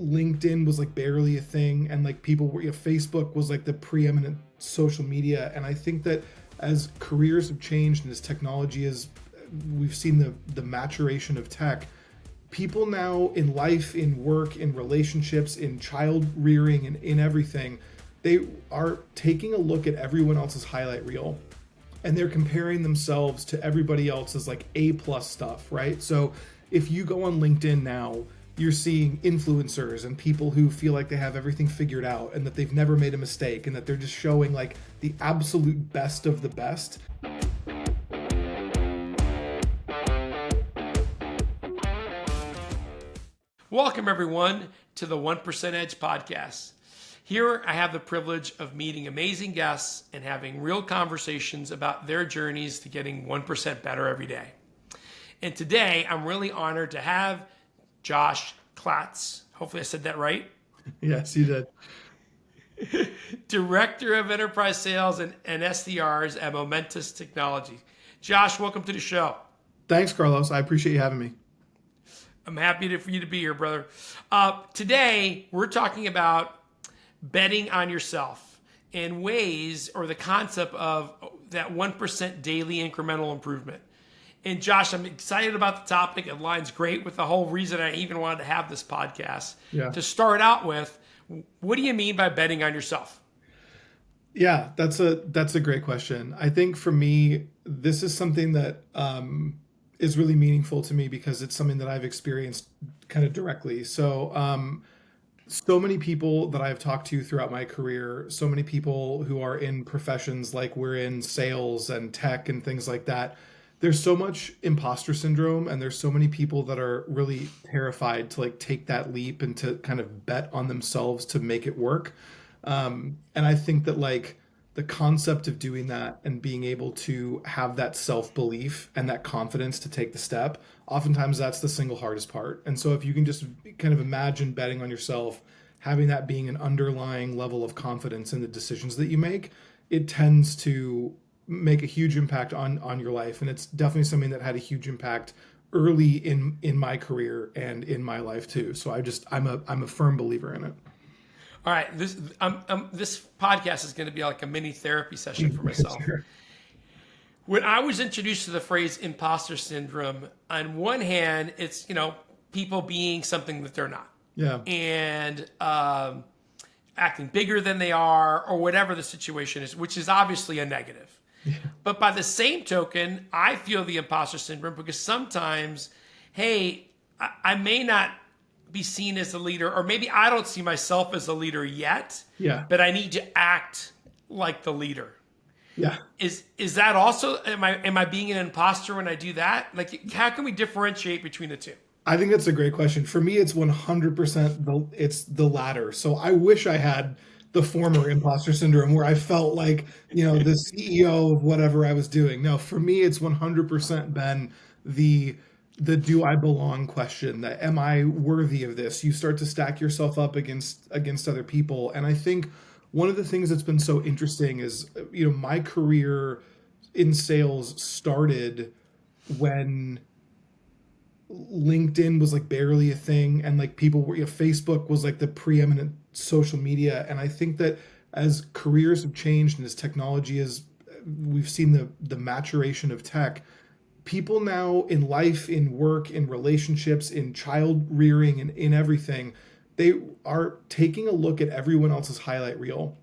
LinkedIn was like barely a thing, and like people were, Facebook was like the preeminent social media. And I think that as careers have changed and as technology is, we've seen the maturation of tech. People now in life, in work, in relationships, in child rearing, and in everything, they are taking a look at everyone else's highlight reel, and they're comparing themselves to everybody else's like A+ stuff, right? So if you go on LinkedIn now, you're seeing influencers and people who feel like they have everything figured out and that they've never made a mistake and that they're just showing like the absolute best of the best. Welcome, everyone, to the 1% Edge podcast. Here, I have the privilege of meeting amazing guests and having real conversations about their journeys to getting 1% better every day. And today, I'm really honored to have Josh Klatz. Hopefully I said that right. Yes, you did. Director of Enterprise Sales and SDRs at Momentous Technology. Josh, welcome to the show. Thanks, Carlos. I appreciate you having me. I'm happy for you to be here, brother. Today, we're talking about betting on yourself and ways, or the concept of that 1% daily incremental improvement. And Josh, I'm excited about the topic. It aligns great with the whole reason I even wanted to have this podcast. Yeah. To start out with, what do you mean by betting on yourself? Yeah, that's a great question. I think for me, this is something that is really meaningful to me because it's something that I've experienced kind of directly. So many people that I've talked to throughout my career, so many people who are in professions like we're in sales and tech and things like that, there's so much imposter syndrome, and there's so many people that are really terrified to like take that leap and to kind of bet on themselves to make it work. And I think that like the concept of doing that and being able to have that self-belief and that confidence to take the step, oftentimes that's the single hardest part. And so if you can just kind of imagine betting on yourself, having that being an underlying level of confidence in the decisions that you make, it tends to make a huge impact on your life. And it's definitely something that had a huge impact early in my career and in my life too. So I'm a firm believer in it. All right, this podcast is going to be like a mini therapy session for myself. Sure. When I was introduced to the phrase imposter syndrome, on one hand, it's, people being something that they're not. Yeah. And acting bigger than they are, or whatever the situation is, which is obviously a negative. Yeah. But by the same token, I feel the imposter syndrome because sometimes, hey, I may not be seen as a leader, or maybe I don't see myself as a leader yet. Yeah. But I need to act like the leader. Yeah. Is that also, am I being an imposter when I do that? Like, how can we differentiate between the two? I think that's a great question. For me, it's 100% it's the latter. So I wish I had the former imposter syndrome where I felt like, the CEO of whatever I was doing. No, for me, it's 100% been the do I belong question, that am I worthy of this? You start to stack yourself up against other people. And I think one of the things that's been so interesting is, my career in sales started when LinkedIn was like barely a thing, and like people were, Facebook was like the preeminent social media. And I think that as careers have changed and as technology is, we've seen the maturation of tech. People now in life, in work, in relationships, in child rearing, and in everything, they are taking a look at everyone else's highlight reel,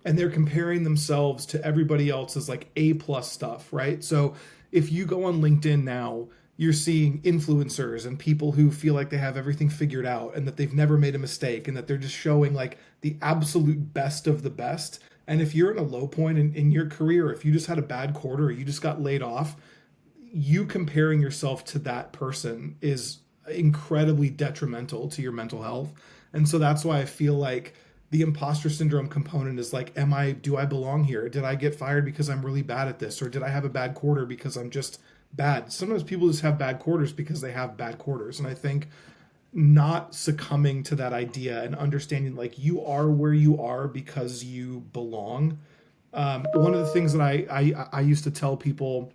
and they're comparing themselves to everybody else's like A+ stuff, right? So if you go on LinkedIn now, you're seeing influencers and people who feel like they have everything figured out and that they've never made a mistake and that they're just showing like the absolute best of the best. And if you're in a low point in your career, if you just had a bad quarter or you just got laid off, you comparing yourself to that person is incredibly detrimental to your mental health. And so that's why I feel like the imposter syndrome component is like, do I belong here? Did I get fired because I'm really bad at this? Or did I have a bad quarter because I'm just bad? Sometimes people just have bad quarters because they have bad quarters. And I think not succumbing to that idea and understanding like you are where you are because you belong. One of the things that I used to tell people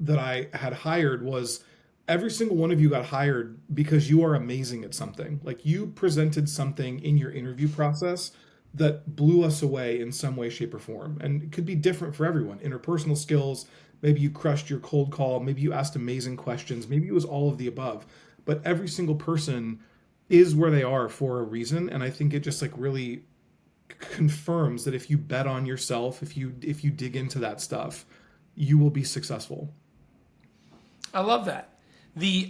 that I had hired was every single one of you got hired because you are amazing at something. Like you presented something in your interview process that blew us away in some way, shape, or form. And it could be different for everyone. Interpersonal skills, maybe you crushed your cold call, maybe you asked amazing questions, maybe it was all of the above. But every single person is where they are for a reason. And I think it just like really confirms that if you bet on yourself, if you dig into that stuff, you will be successful. I love that. The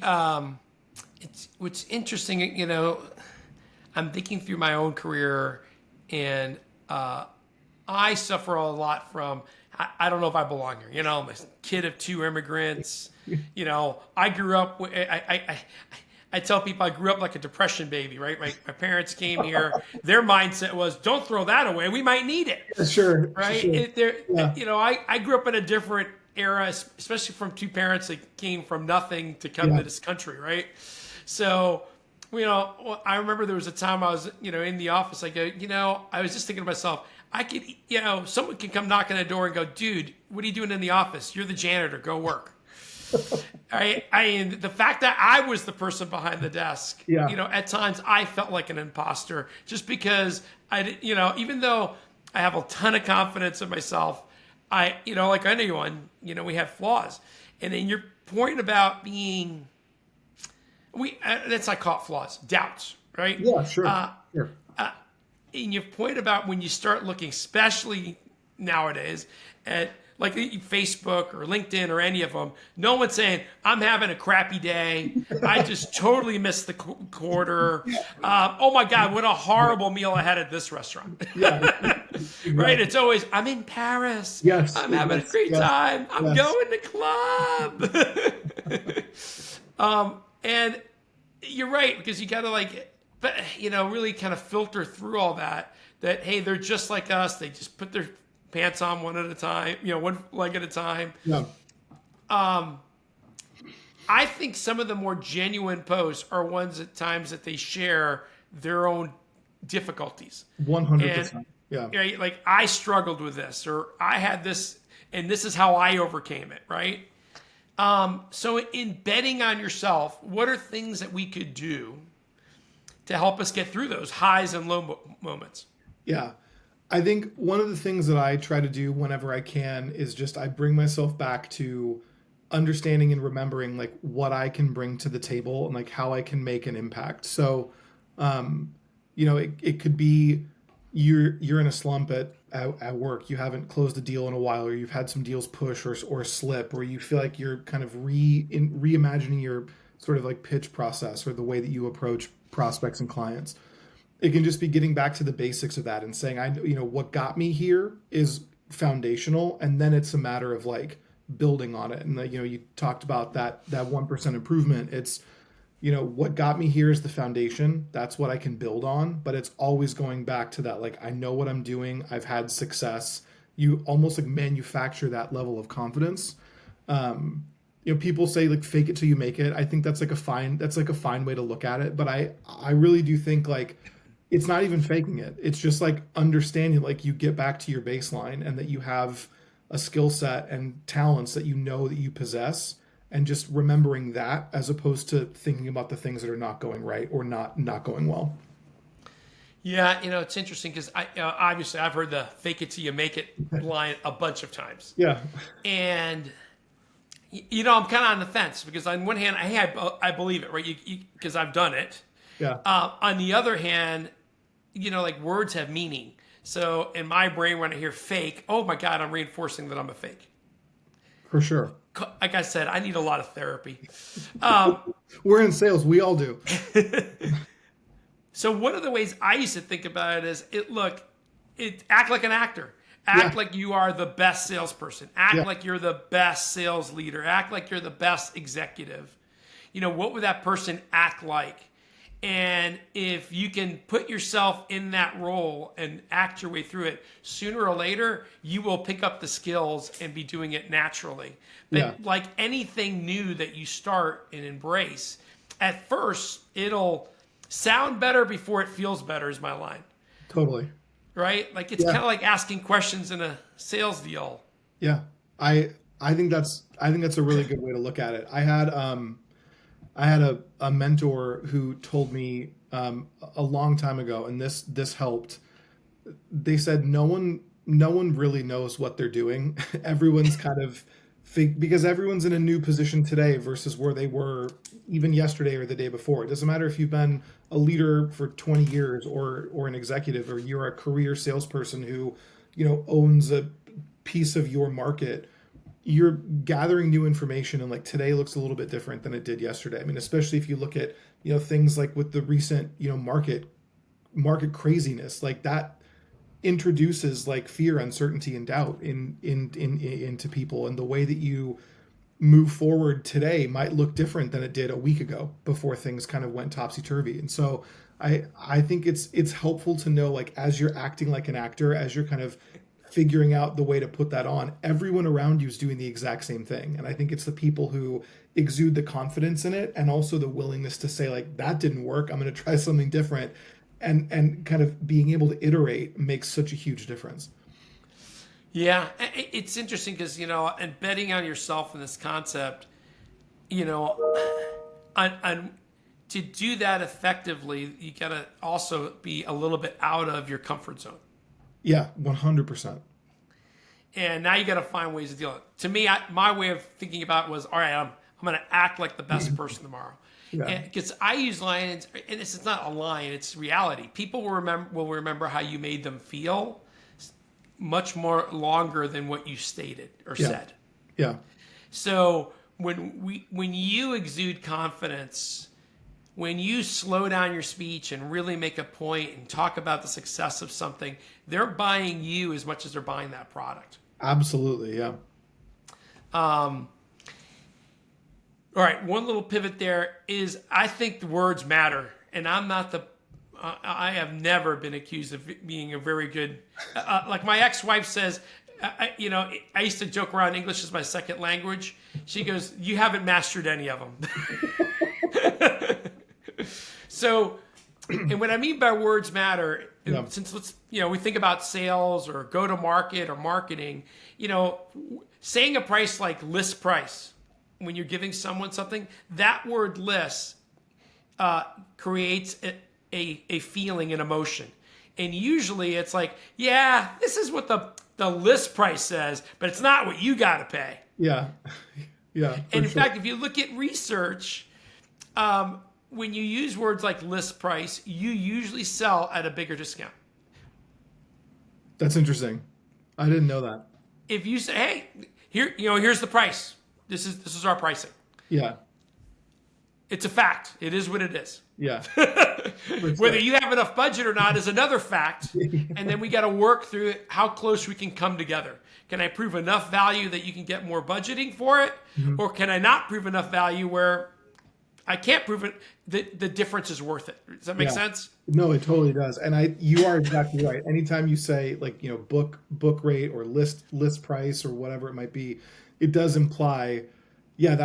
it's what's interesting, I'm thinking through my own career, and I suffer a lot from. I don't know if I belong here. I'm a kid of two immigrants. I grew up. I tell people I grew up like a depression baby, right? My parents came here. Their mindset was, "Don't throw that away. We might need it." Yeah, sure, Right? sure. Yeah, I grew up in a different era, especially from two parents that came from nothing to come yeah, to this country, right? So, I remember there was a time I was, in the office. I go, I was just thinking to myself, I could, someone can come knock on the door and go, dude, what are you doing in the office? You're the janitor. Go work. The fact that I was the person behind the desk, yeah, at times I felt like an imposter just because even though I have a ton of confidence in myself, like anyone, we have flaws. And then your point about being, that's I call it flaws, doubts, right? yeah, sure, sure. And your point about when you start looking, especially nowadays, at like Facebook or LinkedIn or any of them, no one's saying, I'm having a crappy day. I just totally missed the quarter. Oh my God, what a horrible meal I had at this restaurant. Yeah, Right? exactly. It's always, I'm in Paris. Yes, I'm having a yes, great yes, time. I'm yes. going to club. And you're right, because you got to but really kind of filter through all that, hey, they're just like us. They just put their pants on one at a time, one leg at a time. Yeah, I think some of the more genuine posts are ones at times that they share their own difficulties. And 100%. Yeah, like, I struggled with this, or I had this, and this is how I overcame it, right? So in betting on yourself, what are things that we could do to help us get through those highs and low moments? yeah. I think one of the things that I try to do whenever I can is just I bring myself back to understanding and remembering like what I can bring to the table and like how I can make an impact. So, it could be you're in a slump at work. You haven't closed a deal in a while, or you've had some deals push or slip, or you feel like you're kind of reimagining your sort of like pitch process or the way that you approach prospects and clients. It can just be getting back to the basics of that and saying, what got me here is foundational, and then it's a matter of like building on it. And you talked about that 1% improvement. It's what got me here is the foundation. That's what I can build on, but it's always going back to that. Like, I know what I'm doing. I've had success. You almost like manufacture that level of confidence. People say like fake it till you make it. I think that's like a fine way to look at it. But I really do think like it's not even faking it. It's just like understanding, like you get back to your baseline and that you have a skill set and talents that that you possess, and just remembering that as opposed to thinking about the things that are not going right or not going well. Yeah, it's interesting because obviously I've heard the "fake it till you make it" line a bunch of times, Yeah. and I'm kind of on the fence because on one hand, I believe it, right? Because I've done it. Yeah. On the other hand, like words have meaning. So in my brain, when I hear "fake," oh my God, I'm reinforcing that I'm a fake. For sure. Like I said, I need a lot of therapy. We're in sales. We all do. So one of the ways I used to think about it is, act like an actor. Act Yeah. like you are the best salesperson. Act Yeah. like you're the best sales leader. Act like you're the best executive. What would that person act like? And if you can put yourself in that role and act your way through it, sooner or later, you will pick up the skills and be doing it naturally. But Yeah. like anything new that you start and embrace, at first, it'll sound better before it feels better, is my line. Totally. Right? Like it's Yeah. kind of like asking questions in a sales deal. Yeah. I think that's a really good way to look at it. I had I had a mentor who told me a long time ago, and this helped. They said no one really knows what they're doing. Everyone's kind of because everyone's in a new position today versus where they were even yesterday or the day before. It doesn't matter if you've been a leader for 20 years or an executive, or you're a career salesperson who, owns a piece of your market. You're gathering new information, and like today looks a little bit different than it did yesterday. I mean, especially if you look at, things like with the recent, market craziness, like that introduces like fear, uncertainty, and doubt into people, and the way that you move forward today might look different than it did a week ago before things kind of went topsy-turvy. And so I think it's helpful to know, like, as you're acting like an actor, as you're kind of figuring out the way to put that on, everyone around you is doing the exact same thing. And I think it's the people who exude the confidence in it, and also the willingness to say, like, that didn't work, I'm going to try something different, and kind of being able to iterate makes such a huge difference. Yeah, it's interesting because, and betting on yourself in this concept, on to do that effectively, you got to also be a little bit out of your comfort zone. Yeah, 100%. And now you got to find ways to deal with it. To me, my way of thinking about it was, all right, I'm going to act like the best person tomorrow. Yeah. Because I use lines, and this is not a line, it's reality. People will remember how you made them feel much more longer than what you stated or said. Yeah. So when you exude confidence, when you slow down your speech and really make a point and talk about the success of something, they're buying you as much as they're buying that product. Absolutely, yeah. All right, one little pivot there is, I think the words matter, and I'm not I have never been accused of being a very good, like my ex-wife says, I used to joke around, English is my second language. She goes, you haven't mastered any of them. So, and what I mean by words matter, since we think about sales or go to market or marketing, saying a price like list price, when you're giving someone something, that word list creates a feeling, an emotion. And usually it's like, yeah, this is what the list price says, but it's not what you got to pay. Yeah. Yeah. And in fact, if you look at research, when you use words like list price, you usually sell at a bigger discount. That's interesting. I didn't know that. If you say, hey, here's the price. This is our pricing. Yeah. It's a fact. It is what it is. Yeah. Whether you have enough budget or not is another fact. And then we got to work through how close we can come together. Can I prove enough value that you can get more budgeting for it? Mm-hmm. Or can I not prove enough value where I can't prove it, the difference is worth it? Does that make sense? No, it totally does. And you are exactly right. Anytime you say, like, book rate or list price or whatever it might be, it does imply, I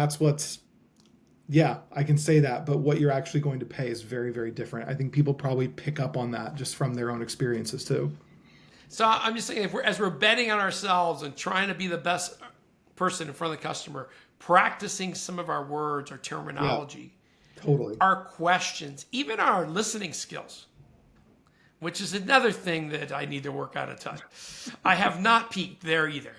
can say that, but what you're actually going to pay is very, very different. I think people probably pick up on that just from their own experiences too. So I'm just saying, as we're betting on ourselves and trying to be the best person in front of the customer, practicing some of our words, our terminology, totally, our questions, even our listening skills, which is another thing that I need to work on a ton. I have not peaked there either.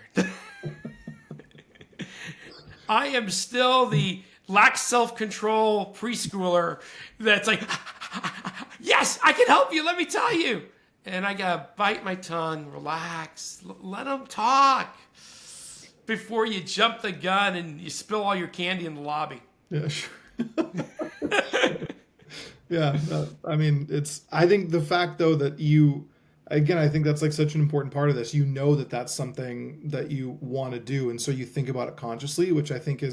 I am still the lack self-control preschooler that's like, yes, I can help you, let me tell you. And I gotta bite my tongue, relax, let them talk before you jump the gun and you spill all your candy in the lobby. Yeah, sure. Yeah, I mean, I think the fact though that I think that's like such an important part of this. That's something that you want to do, and so you think about it consciously, which I think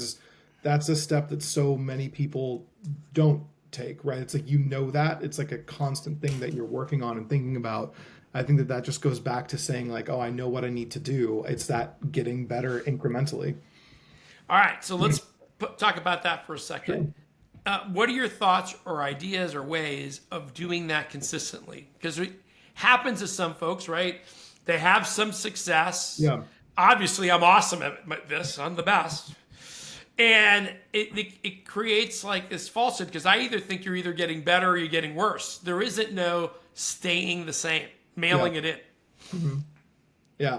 that's a step that so many people don't take, right? It's like, that it's like a constant thing that you're working on and thinking about. I think that just goes back to saying, like, oh, I know what I need to do. It's that getting better incrementally. All right, so let's talk about that for a second. Sure. What are your thoughts or ideas or ways of doing that consistently? Because it happens to some folks, right? They have some success. Yeah. Obviously, I'm awesome at this. I'm the best. And it creates like this falsehood because I either think you're either getting better or you're getting worse. There isn't no staying the same, Yeah. mailing it in. Mhm. Yeah,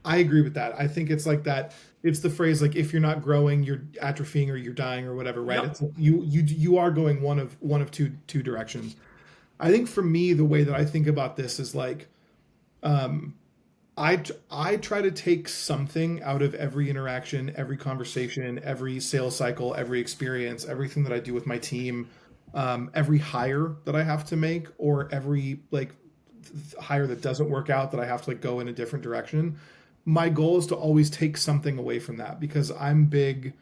I agree with that. I think it's like that. It's the phrase like if you're not growing, you're atrophying or you're dying or whatever, right? Yep. It's like you are going one of two directions. I think for me, the way that I think about this is like um, I try to take something out of every interaction, every conversation, every sales cycle, every experience, everything that I do with my team, every hire that I have to make, or every like hire that doesn't work out that I have to like go in a different direction. My goal is to always take something away from that because I'm big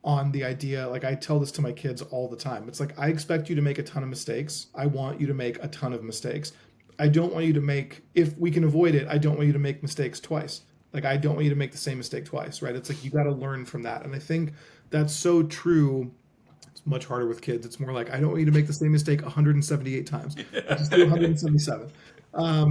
on the idea, like I tell this to my kids all the time. It's like I expect you to make a ton of mistakes. I want you to make a ton of mistakes. I don't want you to make, if we can avoid it, I don't want you to make mistakes twice. Like I don't want you to make the same mistake twice, right? It's like you got to learn from that. And I think that's so true. It's much harder with kids. It's more like I don't want you to make the same mistake 178 times. Like, just do 177,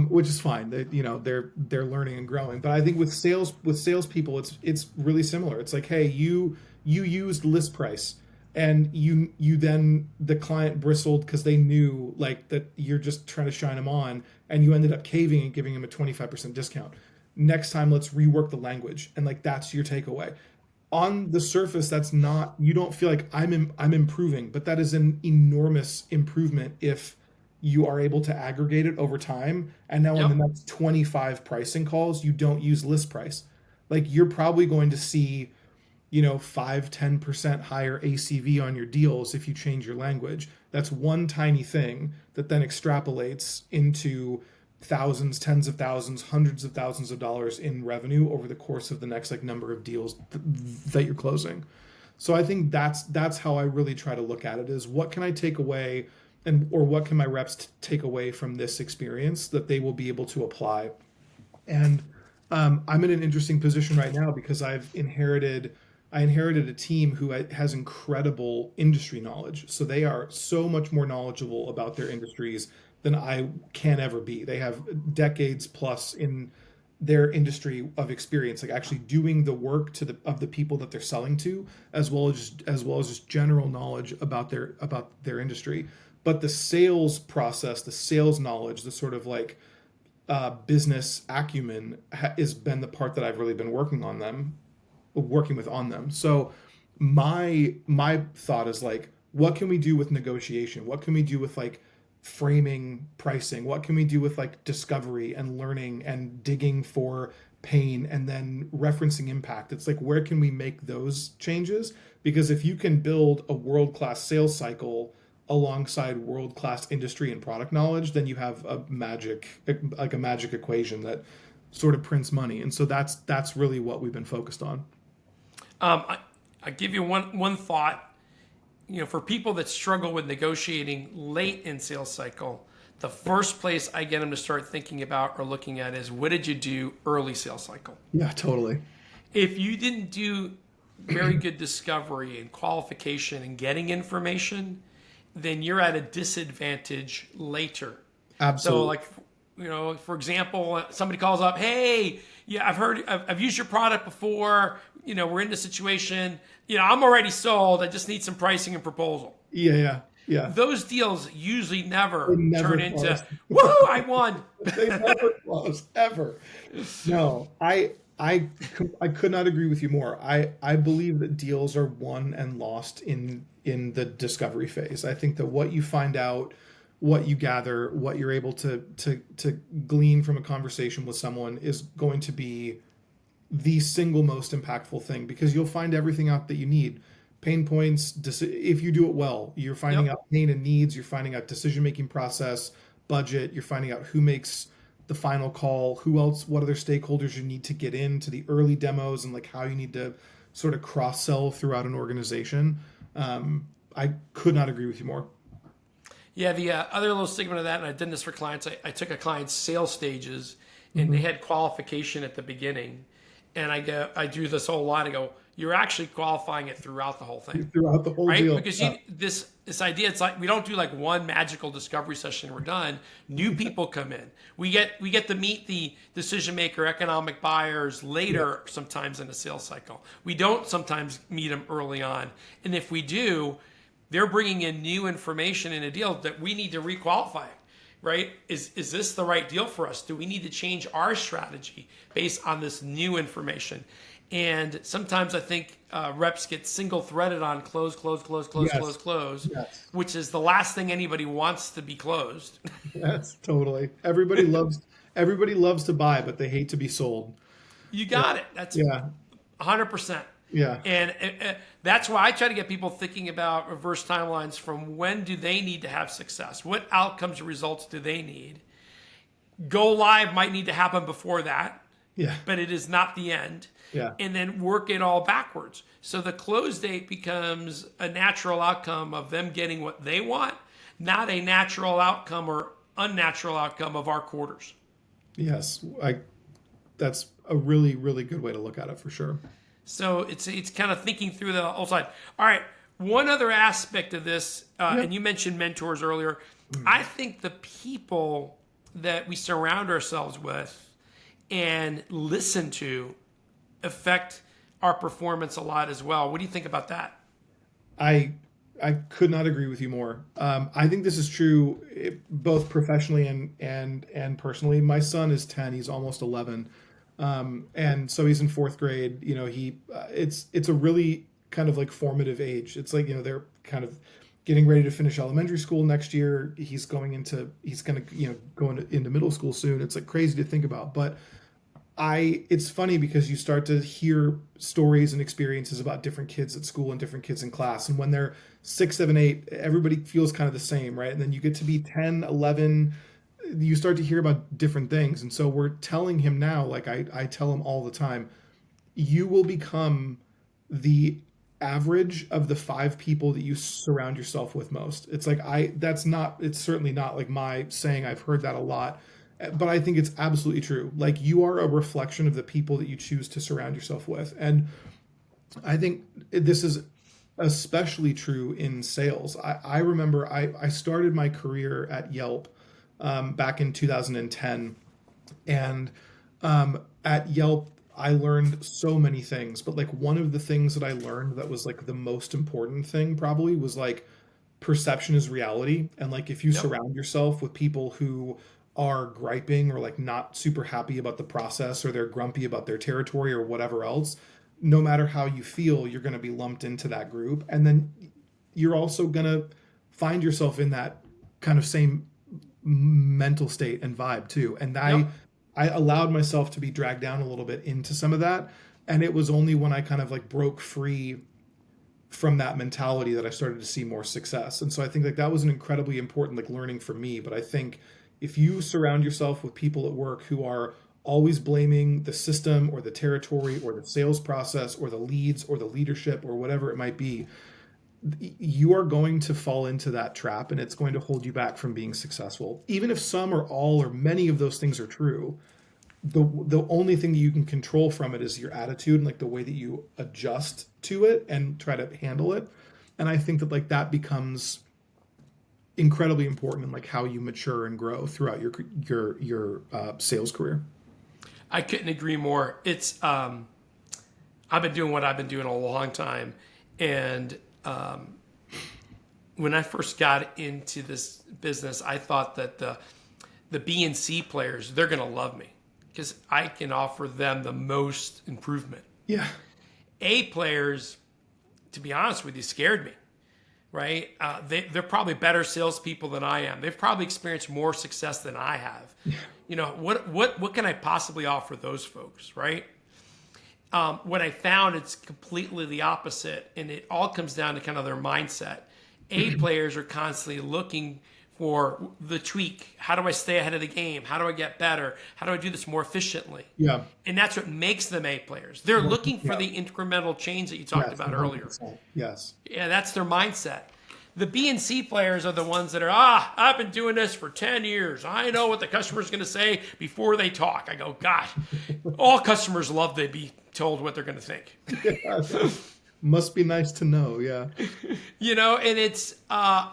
which is fine. They're learning and growing. But I think with salespeople, it's really similar. It's like, hey, you used list price, and you then the client bristled because they knew like that you're just trying to shine them on, and you ended up caving and giving them a 25% discount. Next time, let's rework the language, and like that's your takeaway. On the surface, that's not, you don't feel like I'm improving, but that is an enormous improvement if you are able to aggregate it over time. And now on the Yep. next 25 pricing calls, you don't use list price. Like you're probably going to see, 5-10% higher ACV on your deals if you change your language. That's one tiny thing that then extrapolates into thousands, tens of thousands, hundreds of thousands of dollars in revenue over the course of the next like number of deals that you're closing. So I think that's how I really try to look at it, is what can I take away, and or what can my reps take away from this experience that they will be able to apply. And I'm in an interesting position right now because I inherited a team who has incredible industry knowledge. So they are so much more knowledgeable about their industries than I can ever be. They have decades plus in their industry of experience, like actually doing the work of the people that they're selling to, as well as just general knowledge about their industry. But the sales process, the sales knowledge, the sort of like business acumen has been the part that I've really been working with on them. So my thought is like, what can we do with negotiation? What can we do with like framing pricing? What can we do with like discovery and learning and digging for pain and then referencing impact? It's like, where can we make those changes? Because if you can build a world-class sales cycle alongside world-class industry and product knowledge, then you have a magic equation that sort of prints money. And so that's really what we've been focused on. I give you one thought. For people that struggle with negotiating late in sales cycle, the first place I get them to start thinking about or looking at is what did you do early sales cycle? Yeah, totally. If you didn't do very good discovery and qualification and getting information, then you're at a disadvantage later. So, Absolutely. like, for example, somebody calls up, hey, yeah, I've used your product before. We're in this situation. I'm already sold. I just need some pricing and proposal. Yeah, yeah, yeah. Those deals usually They never never turn into, close. woohoo, I won. They never close ever. No, I could not agree with you more. I believe that deals are won and lost in the discovery phase. I think that what you find out, what you gather, what you're able to glean from a conversation with someone is going to be the single most impactful thing, because you'll find everything out that you need. Pain points, if you do it well, you're finding Yep. out pain and needs, you're finding out decision making process, budget, you're finding out who makes the final call, who else, what other stakeholders you need to get into the early demos, and like how you need to sort of cross sell throughout an organization. I could not agree with you more. Yeah, the other little segment of that, and I've done this for clients, I took a client's sales stages and they Hmm. had qualification at the beginning. And I do this whole line. I go, you're actually qualifying it throughout the whole thing. throughout the whole Right? deal. Because this idea, it's like we don't do like one magical discovery session and we're done. New people come in. We get to meet the decision maker, economic buyers later, sometimes in a sales cycle. We don't sometimes meet them early on. And if we do, they're bringing in new information in a deal that we need to requalify. Right? Is this the right deal for us? Do we need to change our strategy based on this new information? And sometimes I think reps get single threaded on close, Yes. which is the last thing anybody wants to be closed. Yes, totally. Everybody loves to buy, but they hate to be sold. You got it. That's Yeah. 100%. Yeah. And that's why I try to get people thinking about reverse timelines from when do they need to have success? What outcomes or results do they need? Go live might need to happen before that, Yeah. but it is not the end. Yeah. And then work it all backwards. So the close date becomes a natural outcome of them getting what they want, not a natural outcome or unnatural outcome of our quarters. Yes. That's a really, really good way to look at it for sure. So it's kind of thinking through the whole side. All right, one other aspect of this, and you mentioned mentors earlier. I think the people that we surround ourselves with and listen to affect our performance a lot as well. What do you think about that? I could not agree with you more. I think this is true both professionally and personally. My son is 10; he's almost 11, and so he's in fourth grade. You know, it's a really kind of like formative age. It's like, you know, they're kind of getting ready to finish elementary school next year. He's going to go into middle school soon. It's like crazy to think about, but it's funny because you start to hear stories and experiences about different kids at school and different kids in class. And when they're 6, 7, 8, everybody feels kind of the same, right? And then you get to be 10, 11, you start to hear about different things. And so we're telling him now, like I tell him all the time, you will become the average of the 5 people that you surround yourself with most. It's like, it's certainly not like my saying. I've heard that a lot. But I think it's absolutely true. Like, you are a reflection of the people that you choose to surround yourself with. And I think this is especially true in sales. I remember I started my career at Yelp back in 2010. And at Yelp, I learned so many things. But like, one of the things that I learned that was like the most important thing probably was like, perception is reality. And like, if you surround yourself with people who are griping or like not super happy about the process, or they're grumpy about their territory or whatever else, no matter how you feel, you're going to be lumped into that group. And then you're also going to find yourself in that kind of same mental state and vibe too. And I allowed myself to be dragged down a little bit into some of that. And it was only when I kind of like broke free from that mentality that I started to see more success. And so I think like that was an incredibly important like learning for me. But I think if you surround yourself with people at work who are always blaming the system or the territory or the sales process or the leads or the leadership or whatever it might be, you are going to fall into that trap, and it's going to hold you back from being successful. Even if some or all or many of those things are true, the only thing that you can control from it is your attitude and like the way that you adjust to it and try to handle it. And I think that like that becomes incredibly important in like how you mature and grow throughout your sales career. I couldn't agree more. It's I've been doing what I've been doing a long time, and when I first got into this business, I thought that the B and C players, they're going to love me because I can offer them the most improvement. Yeah. A players, to be honest with you, scared me. Right? They're probably better salespeople than I am. They've probably experienced more success than I have. Yeah. You know, what can I possibly offer those folks, right? What I found, it's completely the opposite, and it all comes down to kind of their mindset. A players are constantly looking for the tweak. How do I stay ahead of the game? How do I get better? How do I do this more efficiently? Yeah. And that's what makes them A players. They're looking for the incremental change that you talked about earlier. Yes. Yeah, that's their mindset. The B and C players are the ones that are, I've been doing this for 10 years. I know what the customer's going to say before they talk. I go, God, all customers love to be told what they're going to think. Yeah. Must be nice to know. Yeah. And it's,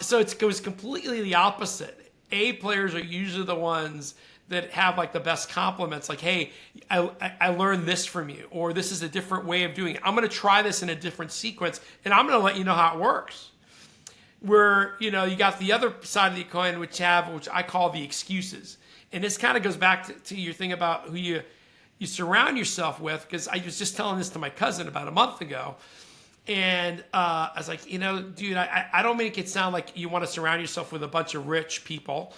so it goes completely the opposite. A players are usually the ones that have like the best compliments, like, hey, I learned this from you, or this is a different way of doing it. I'm going to try this in a different sequence, and I'm going to let you know how it works. Where, you got the other side of the coin, which I call the excuses. And this kind of goes back to your thing about who you surround yourself with, because I was just telling this to my cousin about a month ago. And I was like, dude, I don't make it sound like you want to surround yourself with a bunch of rich people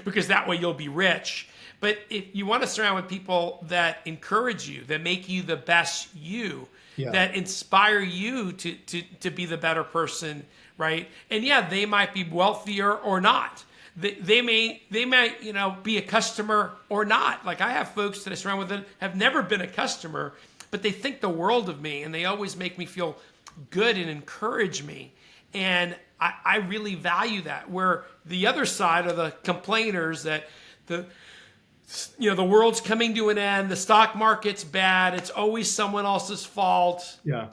because that way you'll be rich. But if you want to surround with people that encourage you, that make you the best you, that inspire you to be the better person, right? And yeah, they might be wealthier or not. They might be a customer or not. Like I have folks that I surround with that have never been a customer, but they think the world of me, and they always make me feel good and encourage me. And I really value that. Where the other side are the complainers that the world's coming to an end, the stock market's bad, it's always someone else's fault. Yeah.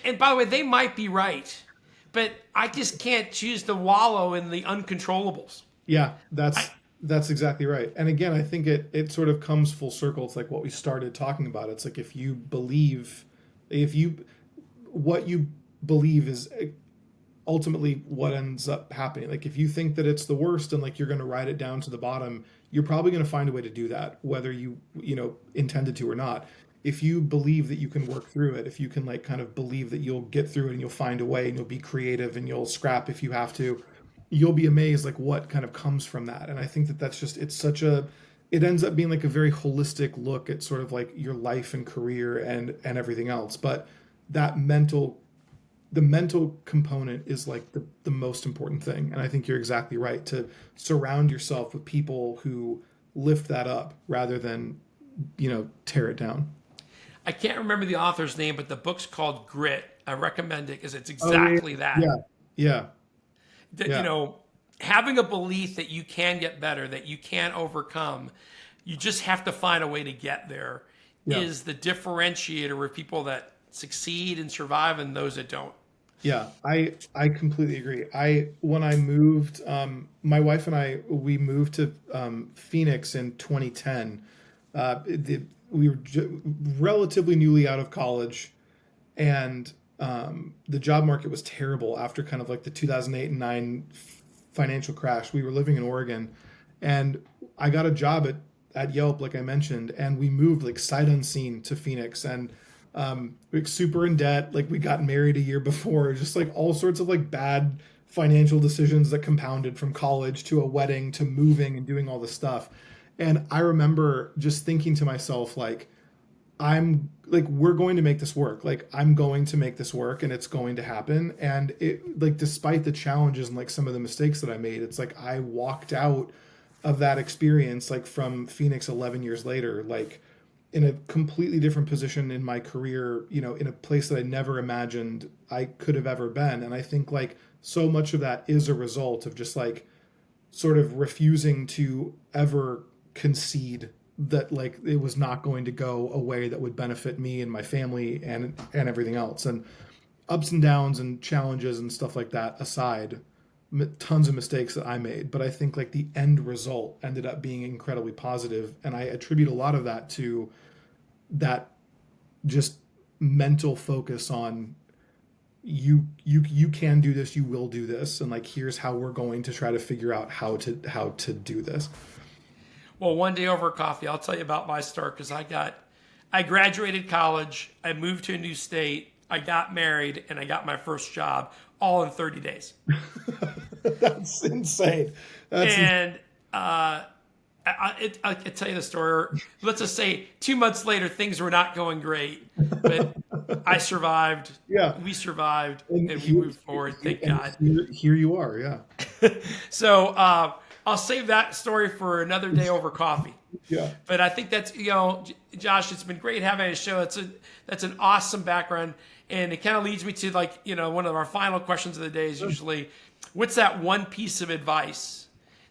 And by the way, they might be right, but I just can't choose to wallow in the uncontrollables. Yeah, that's exactly right. And again, I think it sort of comes full circle. It's like what we started talking about. It's like what you believe is ultimately what ends up happening. Like if you think that it's the worst and like you're going to ride it down to the bottom, you're probably going to find a way to do that, whether you intended to or not. If you believe that you can work through it, if you can like kind of believe that you'll get through it and you'll find a way and you'll be creative and you'll scrap if you have to, you'll be amazed like what kind of comes from that. And I think that that's just, it ends up being like a very holistic look at sort of like your life and career and everything else. But the mental component is like the most important thing. And I think you're exactly right to surround yourself with people who lift that up rather than, tear it down. I can't remember the author's name, but the book's called Grit. I recommend it because it's exactly that. Yeah. Having a belief that you can get better, that you can overcome, you just have to find a way to get there is the differentiator with people that succeed and survive and those that don't. Yeah, I completely agree. When I moved, my wife and we moved to Phoenix in 2010. We were relatively newly out of college, and the job market was terrible after kind of like the 2008 and 9 financial crash. We were living in Oregon, and I got a job at Yelp, like I mentioned, and we moved like sight unseen to Phoenix, and like super in debt. Like we got married a year before, just like all sorts of like bad financial decisions that compounded from college to a wedding to moving and doing all this stuff. And I remember just thinking to myself, like, we're going to make this work. Like I'm going to make this work and it's going to happen. And it like, despite the challenges and like some of the mistakes that I made, it's like, I walked out of that experience, like from Phoenix 11 years later, like in a completely different position in my career, in a place that I never imagined I could have ever been. And I think like so much of that is a result of just like sort of refusing to ever concede that like it was not going to go a way that would benefit me and my family and everything else. And ups and downs and challenges and stuff like that aside, tons of mistakes that I made, but I think like the end result ended up being incredibly positive, and I attribute a lot of that to that just mental focus on you can do this, you will do this, and like here's how we're going to try to figure out how to do this. Well, one day over coffee, I'll tell you about my start, because I graduated college, I moved to a new state, I got married, and I got my first job all in 30 days. That's insane. I'll tell you the story. Let's just say 2 months later, things were not going great, but I survived. Yeah. We survived, and we moved forward. Thank God. Here you are. Yeah. So I'll save that story for another day over coffee. Yeah. But I think that's, Josh, it's been great having a show. That's an awesome background. And it kind of leads me to like, one of our final questions of the day is usually, What's that one piece of advice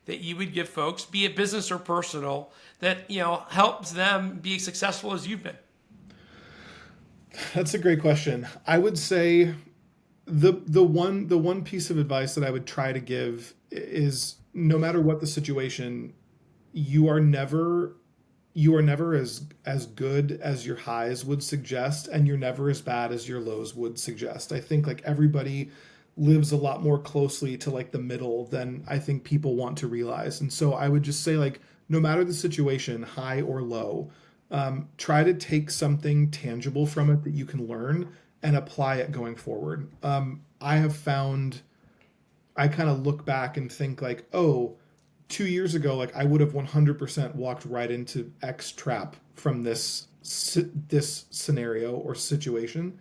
that you would give folks, be it business or personal, that helps them be as successful as you've been? That's a great question. I would say the one piece of advice that I would try to give is, no matter what the situation, you are never as good as your highs would suggest, and you're never as bad as your lows would suggest. I think like everybody lives a lot more closely to like the middle than I think people want to realize. And so I would just say, like, no matter the situation, high or low, try to take something tangible from it that you can learn and apply it going forward. I have found, I kind of look back and think like, oh, 2 years ago, like I would have 100% walked right into X trap from this scenario or situation.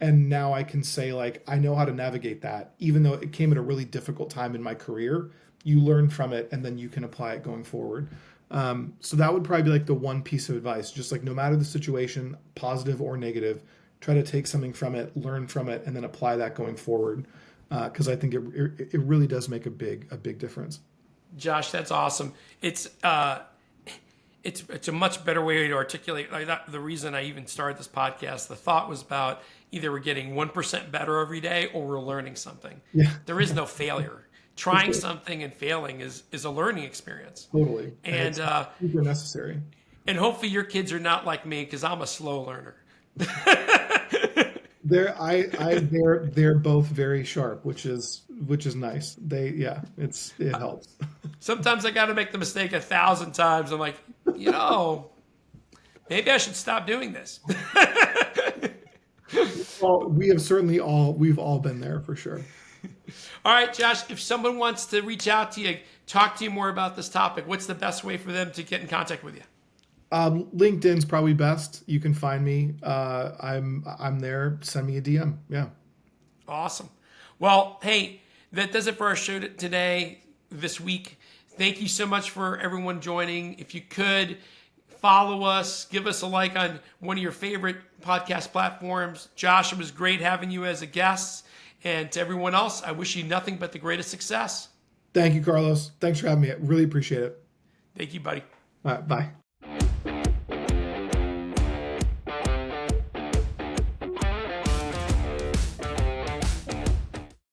And now I can say, like, I know how to navigate that, even though it came at a really difficult time in my career. You learn from it, and then you can apply it going forward. So that would probably be like the one piece of advice. Just like, no matter the situation, positive or negative, try to take something from it, learn from it, and then apply that going forward. Because I think it really does make a big difference. Josh, that's awesome. It's a much better way to articulate like that. The reason I even started this podcast, the thought was about either we're getting 1% better every day or we're learning something. Yeah, There is no failure. Trying something and failing is a learning experience. totally. And It's super necessary. and hopefully your kids are not like me, because I'm a slow learner. They're both very sharp, which is nice. It helps. Sometimes I got to make the mistake 1,000 times. I'm like, maybe I should stop doing this. Well, we've all been there for sure. All right, Josh, if someone wants to reach out to you, talk to you more about this topic, what's the best way for them to get in contact with you? LinkedIn's probably best. You can find me. I'm there. Send me a DM. Yeah. Awesome. Well, hey, that does it for our show today, this week. Thank you so much for everyone joining. If you could follow us, give us a like on one of your favorite podcast platforms. Josh, it was great having you as a guest. And to everyone else, I wish you nothing but the greatest success. Thank you, Carlos. Thanks for having me. I really appreciate it. Thank you, buddy. All right. Bye.